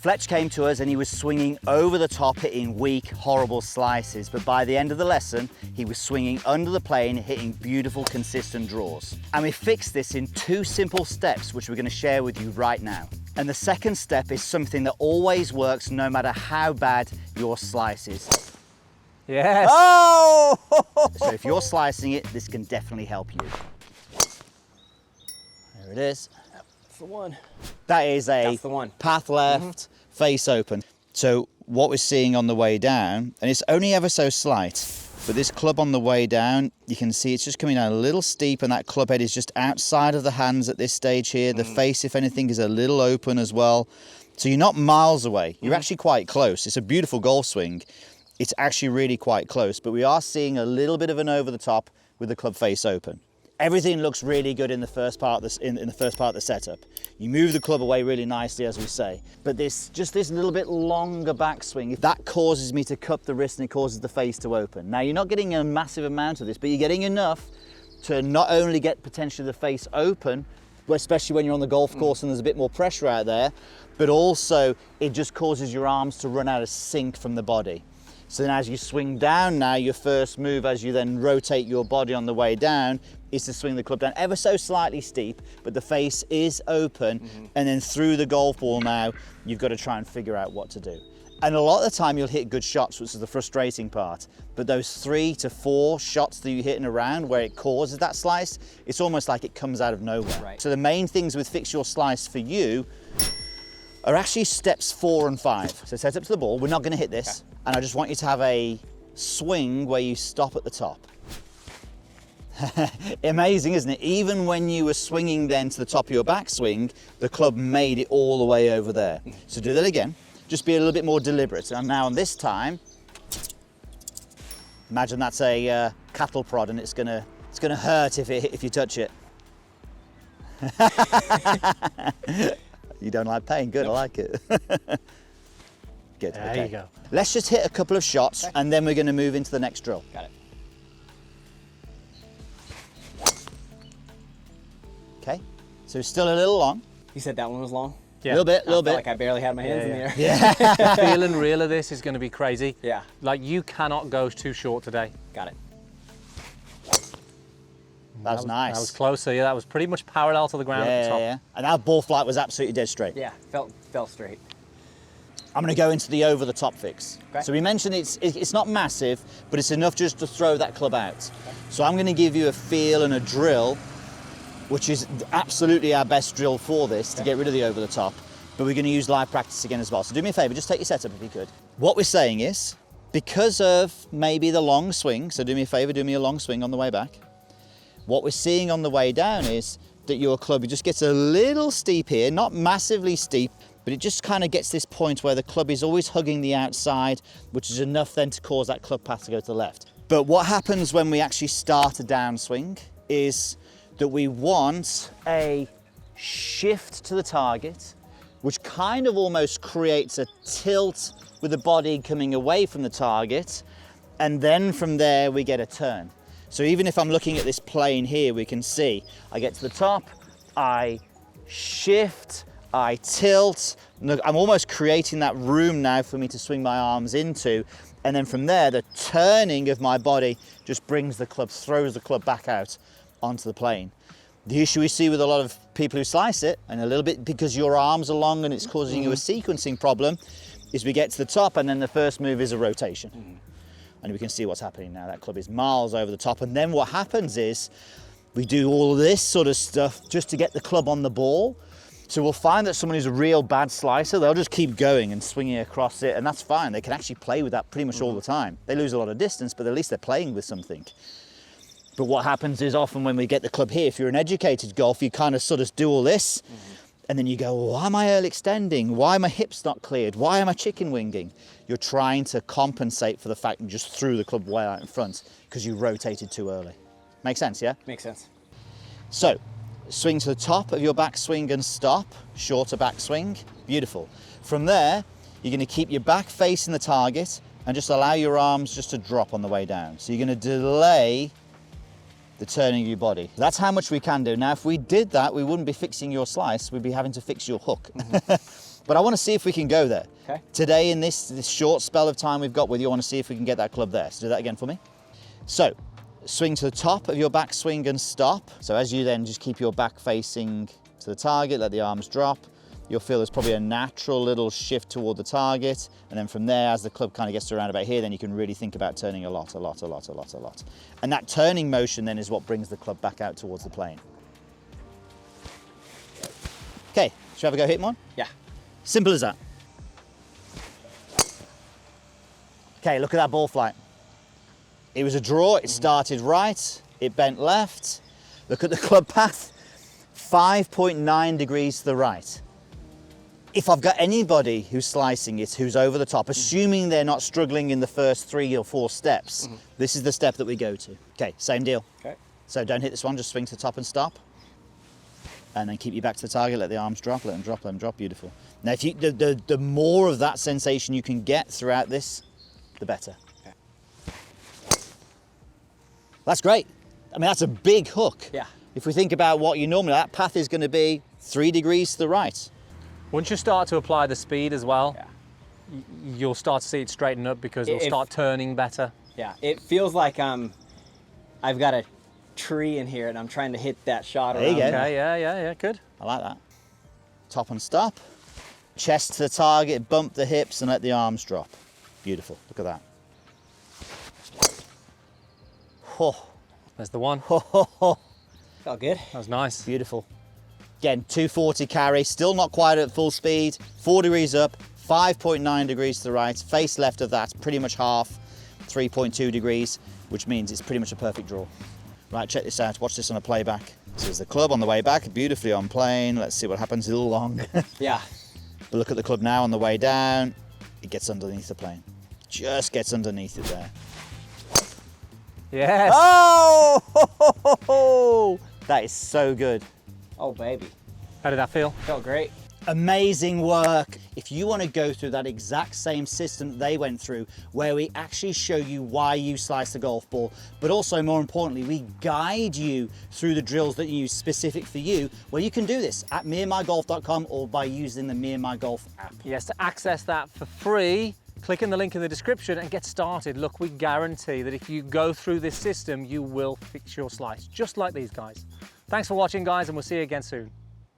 Fletch came to us and he was swinging over the top, hitting weak, horrible slices. But by the end of the lesson, he was swinging under the plane, hitting beautiful, consistent draws. And we fixed this in 2 simple steps, which we're going to share with you right now. And the second step is something that always works no matter how bad your slice is. Yes. Oh! So if you're slicing it, this can definitely help you. There it is. That's the one. That is That's the one. path left, face open. So what we're seeing on the way down, and it's only ever so slight, but this club on the way down, you can see it's just coming down a little steep, and that club head is just outside of the hands at this stage here. The face, if anything, is a little open as well. So you're not miles away. You're actually quite close. It's a beautiful golf swing. It's actually really quite close, but we are seeing a little bit of an over the top with the club face open. Everything looks really good in the first part of this, in the first part of the setup. You move the club away really nicely, as we say, but just this little bit longer backswing, if that causes me to cup the wrist and it causes the face to open. Now, you're not getting a massive amount of this, but you're getting enough to not only get potentially the face open, especially when you're on the golf course and there's a bit more pressure out there, but also it just causes your arms to run out of sync from the body. So then as you swing down now, your first move as you then rotate your body on the way down is to swing the club down ever so slightly steep, but the face is open, and then through the golf ball now, you've got to try and figure out what to do. And a lot of the time you'll hit good shots, which is the frustrating part, but those 3 to 4 shots that you hit in a round where it causes that slice, it's almost like it comes out of nowhere. Right. So the main things with Fix Your Slice for you are actually steps 4 and 5. So set up to the ball, we're not going to hit this, and I just want you to have a swing where you stop at the top. Amazing, isn't it? Even when you were swinging then to the top of your backswing, the club made it all the way over there. So do that again, just be a little bit more deliberate. And now on this time, imagine that's a cattle prod and it's gonna hurt if you touch it. You don't like pain, good, I like it. Good, There you go. Let's just hit a couple of shots and then we're gonna move into the next drill. Got it. Okay, so it's still a little long. You said that one was long? A little bit, I felt like I barely had my hands in the air. Yeah. The feel and reel of this is going to be crazy. Yeah. Like, you cannot go too short today. Got it. That was nice. That was closer, yeah. That was pretty much parallel to the ground at the top. Yeah. And our ball flight was absolutely dead straight. Yeah, fell straight. I'm going to go into the over the top fix. Okay. So we mentioned it's not massive, but it's enough just to throw that club out. Okay. So I'm going to give you a feel and a drill, which is absolutely our best drill for this, to get rid of the over the top. But we're going to use live practice again as well. So do me a favor, just take your setup if you could. What we're saying is, because of maybe the long swing, so do me a favor, do me a long swing on the way back. What we're seeing on the way down is that your club just gets a little steep here, not massively steep, but it just kind of gets this point where the club is always hugging the outside, which is enough then to cause that club path to go to the left. But what happens when we actually start a downswing is that we want a shift to the target, which kind of almost creates a tilt with the body coming away from the target, and then from there we get a turn. So even if I'm looking at this plane here, we can see I get to the top, I shift, I tilt. Look, I'm almost creating that room now for me to swing my arms into, and then from there the turning of my body just brings the club, throws the club back out onto the plane. The issue we see with a lot of people who slice it, and a little bit because your arms are long and it's causing you a sequencing problem, is we get to the top and then the first move is a rotation. And we can see what's happening now. That club is miles over the top. And then what happens is we do all this sort of stuff just to get the club on the ball. So we'll find that someone who's a real bad slicer, they'll just keep going and swinging across it, and that's fine. They can actually play with that pretty much all the time. They lose a lot of distance, but at least they're playing with something. But what happens is often when we get the club here, if you're an educated golfer, you kind of sort of do all this, and then you go, well, why am I early extending? Why are my hips not cleared? Why am I chicken winging? You're trying to compensate for the fact you just threw the club way out in front because you rotated too early. Make sense, yeah? Makes sense. So, swing to the top of your backswing and stop, shorter backswing, beautiful. From there, you're going to keep your back facing the target and just allow your arms just to drop on the way down. So you're going to delay the turning of your body. That's how much we can do. Now, if we did that, we wouldn't be fixing your slice, we'd be having to fix your hook. But I want to see if we can go there. Okay. Today, in this short spell of time we've got with you, I want to see if we can get that club there. So do that again for me. So, swing to the top of your backswing and stop. So as you then just keep your back facing to the target, let the arms drop, you'll feel there's probably a natural little shift toward the target. And then from there, as the club kind of gets to around about here, then you can really think about turning a lot. And that turning motion then is what brings the club back out towards the plane. Okay, should we have a go hit one? Yeah. Simple as that. Okay, look at that ball flight. It was a draw, it started right, it bent left. Look at the club path, 5.9 degrees to the right. If I've got anybody who's slicing it, who's over the top, assuming they're not struggling in the first 3 or 4 steps, this is the step that we go to. Okay, same deal. Okay. So don't hit this one, just swing to the top and stop. And then keep your back to the target, let the arms drop, let them drop, beautiful. Now, if you, the more of that sensation you can get throughout this, the better. That's great. I mean, that's a big hook. Yeah. If we think about what you normally, that path is going to be 3 degrees to the right. Once you start to apply the speed as well, Yeah. you'll start to see it straighten up because it'll start turning better. Yeah. It feels like I've got a tree in here and I'm trying to hit that shot There you around. go. Okay, yeah, good. I like that. Top and stop. Chest to the target, bump the hips and let the arms drop. Beautiful. Look at that. Oh, There's the one. Felt good. That was nice. beautiful. Again, 240 carry, still not quite at full speed. 4 degrees up, 5.9 degrees to the right. Face left of that, pretty much half, 3.2 degrees, which means it's pretty much a perfect draw. Right, check this out. Watch this on a playback. This is the club on the way back, beautifully on plane. Let's see what happens. A little long. Yeah. But look at the club now on the way down. It gets underneath the plane. Just gets underneath it there. Yes. Oh! That is so good. Oh, baby. How did that feel? Felt great. Amazing work. If you want to go through that exact same system that they went through, where we actually show you why you slice the golf ball, but also more importantly, we guide you through the drills that you use specific for you, well, you can do this at meandmygolf.com or by using the Me and My Golf app. Yes, to access that for free, click in the link in the description and get started. Look, we guarantee that if you go through this system, you will fix your slice, just like these guys. Thanks for watching, guys, and we'll see you again soon.